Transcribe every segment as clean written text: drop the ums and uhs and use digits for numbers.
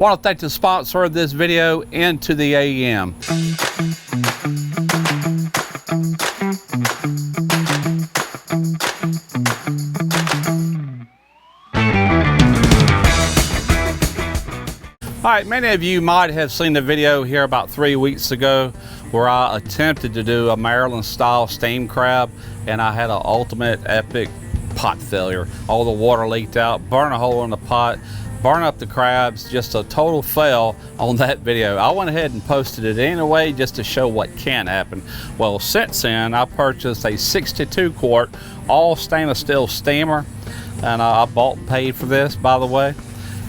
I want to thank the sponsor of this video, Into the AM. All right, many of you might have seen the video here about 3 weeks ago where I attempted to do a Maryland style steam crab, and I had an ultimate epic pot failure. All the water leaked out, burned a hole in the pot, burn up the crabs, just a total fail on that video. I went ahead and posted it anyway just to show what can happen. Well, since then I purchased a 62 quart all stainless steel steamer, and I bought and paid for this, by the way.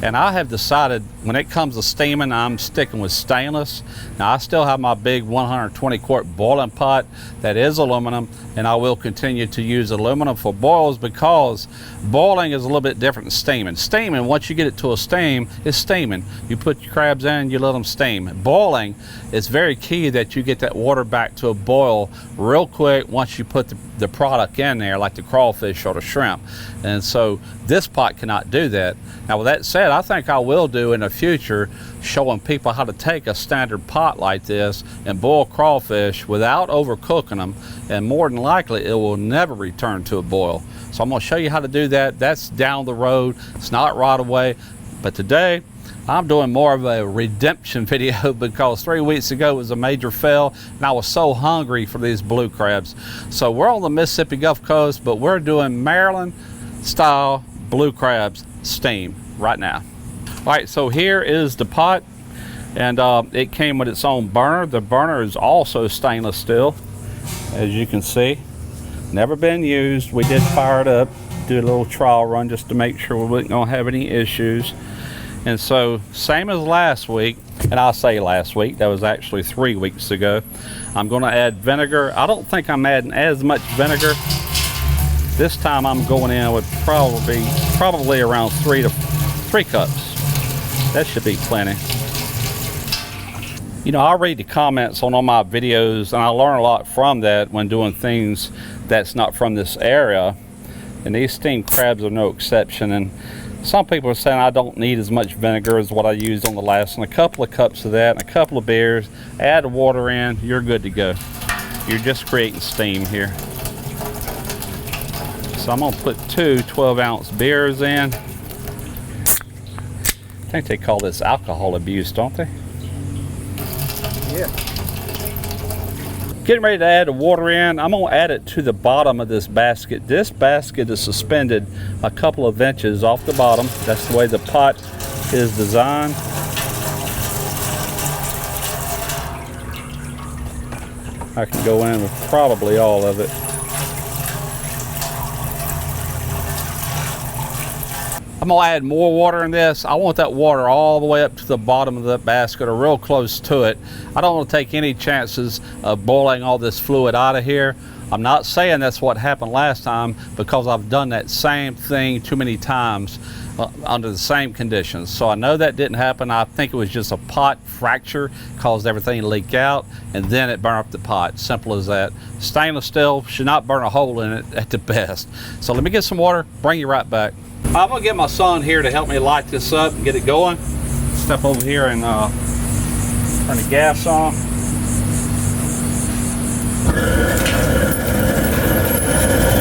And I have decided when it comes to steaming, I'm sticking with stainless. Now I still have my big 120 quart boiling pot that is aluminum, and I will continue to use aluminum for boils because boiling is a little bit different than steaming. Steaming, once you get it to a steam, is steaming. You put your crabs in, you let them steam. Boiling, it's very key that you get that water back to a boil real quick once you put the product in there, like the crawfish or the shrimp. And so this pot cannot do that. Now with that said, I think I will do in the future showing people how to take a standard pot like this and boil crawfish without overcooking them, and more than likely it will never return to a boil. So I'm going to show you how to do that. That's down the road. It's not right away. But today I'm doing more of a redemption video because 3 weeks ago was a major fail and I was so hungry for these blue crabs. So we're on the Mississippi Gulf Coast, but we're doing Maryland style blue crabs steam right now. All right, so here is the pot, and it came with its own burner. The burner is also stainless steel, as you can see. Never been used. We did fire it up, do a little trial run just to make sure we wasn't gonna have any issues. And so same as last week, and I'll say last week, that was actually 3 weeks ago, I'm gonna add vinegar. I don't think I'm adding as much vinegar. This time I'm going in with probably around 3 cups. That should be plenty. You know, I read the comments on all my videos, and I learn a lot from that when doing things that's not from this area. And these steamed crabs are no exception. And some people are saying I don't need as much vinegar as what I used on the last one. A couple of cups of that and a couple of beers, add the water in, you're good to go. You're just creating steam here. So I'm gonna put 2 12-ounce beers in. I think they call this alcohol abuse, don't they? Yeah. Getting ready to add the water in. I'm gonna add it to the bottom of this basket. This basket is suspended a couple of inches off the bottom. That's the way the pot is designed. I can go in with probably all of it. I'm gonna add more water in this. I want that water all the way up to the bottom of the basket or real close to it. I don't want to take any chances of boiling all this fluid out of here. I'm not saying that's what happened last time, because I've done that same thing too many times under the same conditions. So I know that didn't happen. I think it was just a pot fracture, caused everything to leak out, and then it burned up the pot. Simple as that. Stainless steel should not burn a hole in it at the best. So let me get some water, bring you right back. I'm gonna get my son here to help me light this up and get it going. Step over here and turn the gas on.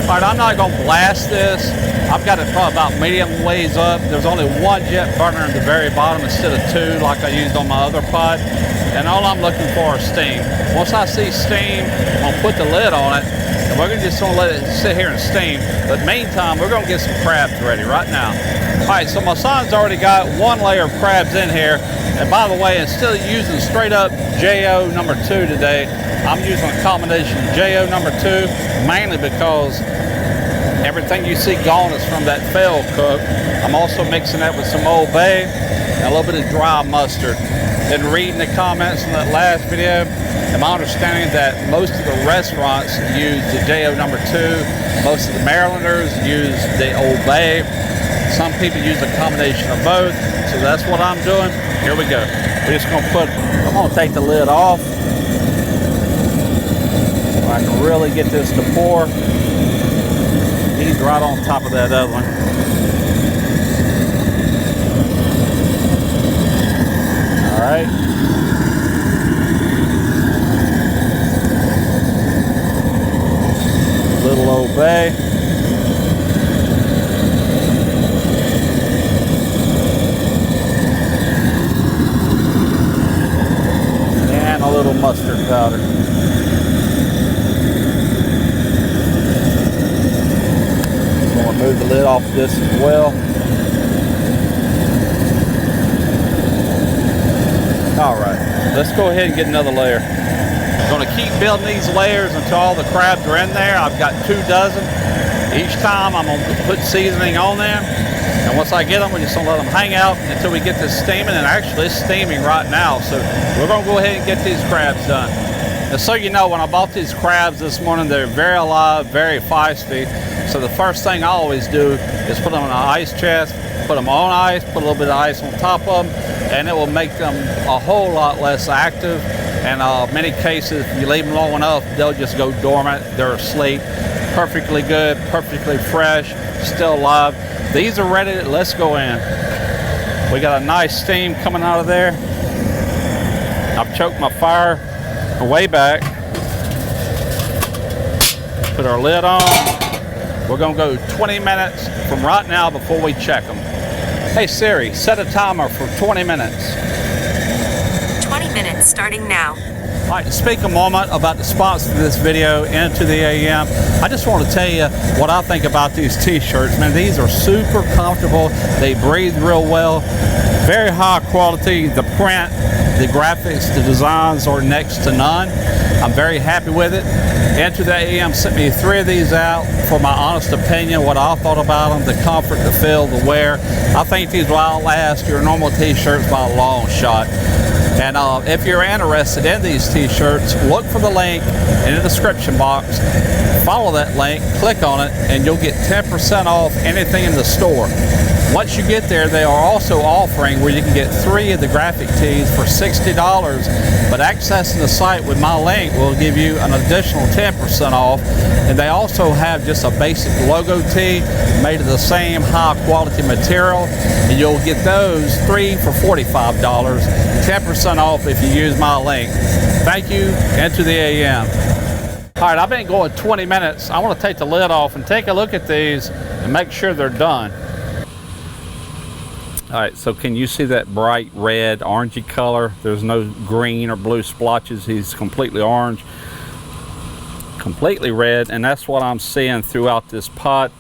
All right, I'm not gonna blast this. I've got it probably about medium ways up. There's only 1 jet burner in the very bottom instead of 2 like I used on my other pot. And all I'm looking for is steam. Once I see steam, I'm gonna put the lid on it, and we're just gonna let it sit here and steam. But meantime, we're gonna get some crabs ready right now. All right, so my son's already got 1 layer of crabs in here. And by the way, instead of using straight up JO number 2 today, I'm using a combination JO number 2, mainly because everything you see gone is from that failed cook. I'm also mixing that with some Old Bay and a little bit of dry mustard. And reading the comments in that last video, and my understanding that most of the restaurants use the JO number 2, most of the Marylanders use the Old Bay. Some people use a combination of both, so that's what I'm doing. Here we go. We're just gonna I'm gonna take the lid off so I can really get this to pour. He's right on top of that other one. powder. I'm going to remove the lid off this as well. Alright, let's go ahead and get another layer. I'm going to keep building these layers until all the crabs are in there. I've got 2 dozen. Each time I'm going to put seasoning on them. And once I get them, we're just going to let them hang out until we get this steaming. And actually it's steaming right now. So we're going to go ahead and get these crabs done. And so you know, when I bought these crabs this morning, they're very alive, very feisty. So the first thing I always do is put them in an ice chest, put them on ice, put a little bit of ice on top of them, and it will make them a whole lot less active. And many cases, if you leave them long enough, they'll just go dormant. They're asleep. Perfectly good, perfectly fresh, still alive. These are ready. Let's go in. We got a nice steam coming out of there. I've choked my fire way back. Put our lid on. We're gonna go 20 minutes from right now before we check them. Hey Siri, set a timer for 20 minutes. 20 minutes starting now. All right, to speak a moment about the sponsor of this video, Into the AM, I just want to tell you what I think about these t-shirts. Man, these are super comfortable. They breathe real well. Very high quality. The print, the graphics, the designs are next to none. I'm very happy with it. Into the AM sent me 3 of these out for my honest opinion, what I thought about them, the comfort, the feel, the wear. I think these will outlast your normal t-shirts by a long shot. And if you're interested in these t-shirts, look for the link in the description box. Follow that link, click on it, and you'll get 10% off anything in the store. Once you get there, they are also offering where you can get 3 of the graphic tees for $60, but accessing the site with my link will give you an additional 10% off. And they also have just a basic logo tee made of the same high quality material, and you'll get those 3 for $45, 10% off if you use my link. Thank you, Into the AM. All right, I've been going 20 minutes. I want to take the lid off and take a look at these and make sure they're done. All right, so can you see that bright red, orangey color? There's no green or blue splotches. He's completely orange, completely red, and that's what I'm seeing throughout this pot.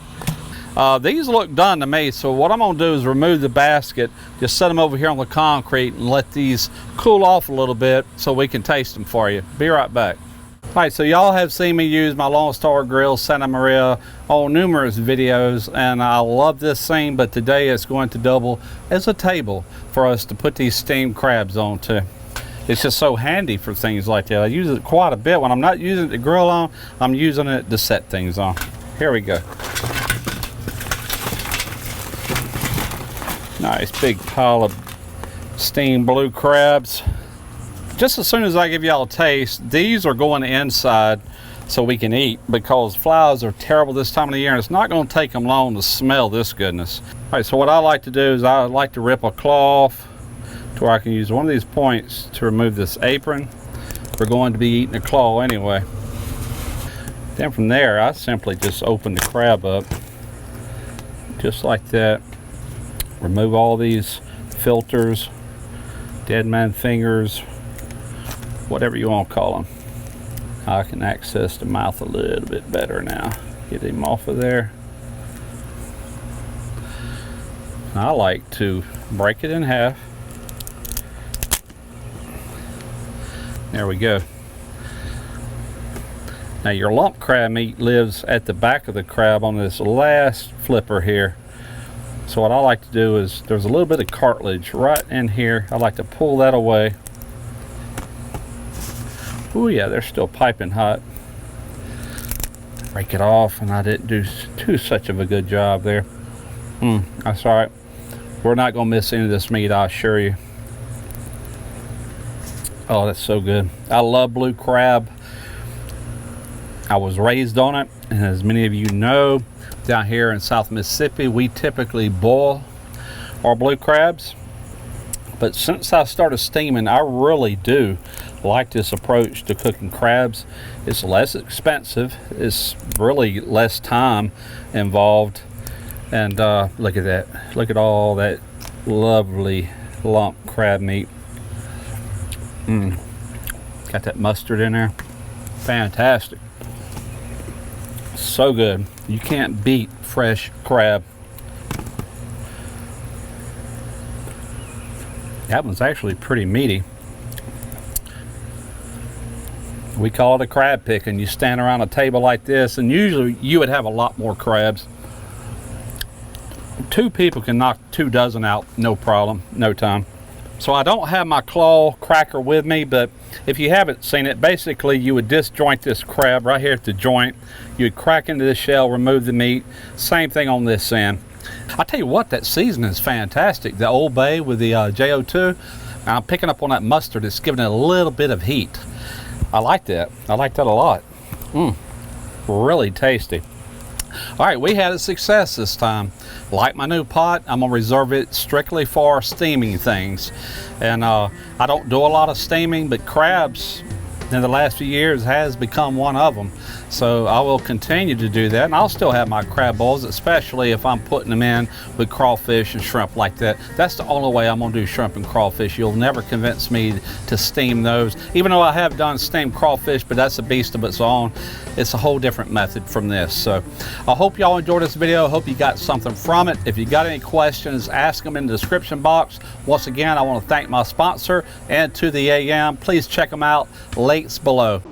These look done to me, so what I'm gonna do is remove the basket, just set them over here on the concrete and let these cool off a little bit so we can taste them for you. Be right back. All right, so y'all have seen me use my Lone Star Grill Santa Maria on numerous videos, and I love this thing, but today it's going to double as a table for us to put these steamed crabs onto. It's just so handy for things like that. I use it quite a bit. When I'm not using it to grill on, I'm using it to set things on. Here we go. Nice big pile of steamed blue crabs. Just as soon as I give y'all a taste, these are going inside so we can eat, because flies are terrible this time of the year, and it's not going to take them long to smell this goodness. All right, so what I like to do is I like to rip a claw off to where I can use one of these points to remove this apron. We're going to be eating the claw anyway. Then from there, I simply just open the crab up, just like that. Remove all these filters, dead man fingers, whatever you want to call them. I can access the mouth a little bit better now. Get him off of there. I like to break it in half. There we go. Now your lump crab meat lives at the back of the crab on this last flipper here. So what I like to do is, there's a little bit of cartilage right in here. I like to pull that away. Oh yeah, they're still piping hot. Break it off, and I didn't do such of a good job there. That's all right. We're not gonna miss any of this meat, I assure you. Oh, that's so good. I love blue crab. I was raised on it, and as many of you know, down here in South Mississippi, we typically boil our blue crabs. But since I started steaming, I really do like this approach to cooking crabs. It's less expensive. It's really less time involved. And look at that. Look at all that lovely lump crab meat. Got that mustard in there. Fantastic. So good. You can't beat fresh crab. That one's actually pretty meaty. We call it a crab picking. You stand around a table like this, and usually you would have a lot more crabs. 2 people can knock 2 dozen out, no problem, no time. So I don't have my claw cracker with me, but if you haven't seen it, basically you would disjoint this crab right here at the joint. You would crack into the shell, remove the meat. Same thing on this end. I tell you what, that seasoning is fantastic. The Old Bay with the JO2. I'm picking up on that mustard. It's giving it a little bit of heat. I like that. I like that a lot. Really tasty. All right, we had a success this time. Like my new pot, I'm gonna reserve it strictly for steaming things. And I don't do a lot of steaming, but crabs in the last few years has become one of them. So I will continue to do that, and I'll still have my crab balls, especially if I'm putting them in with crawfish and shrimp like that. That's the only way I'm gonna do shrimp and crawfish. You'll never convince me to steam those, even though I have done steamed crawfish, but that's a beast of its own. It's a whole different method from this. So I hope y'all enjoyed this video. I hope you got something from it. If you got any questions, ask them in the description box. Once again, I want to thank my sponsor and to the AM. Please check them out, links below.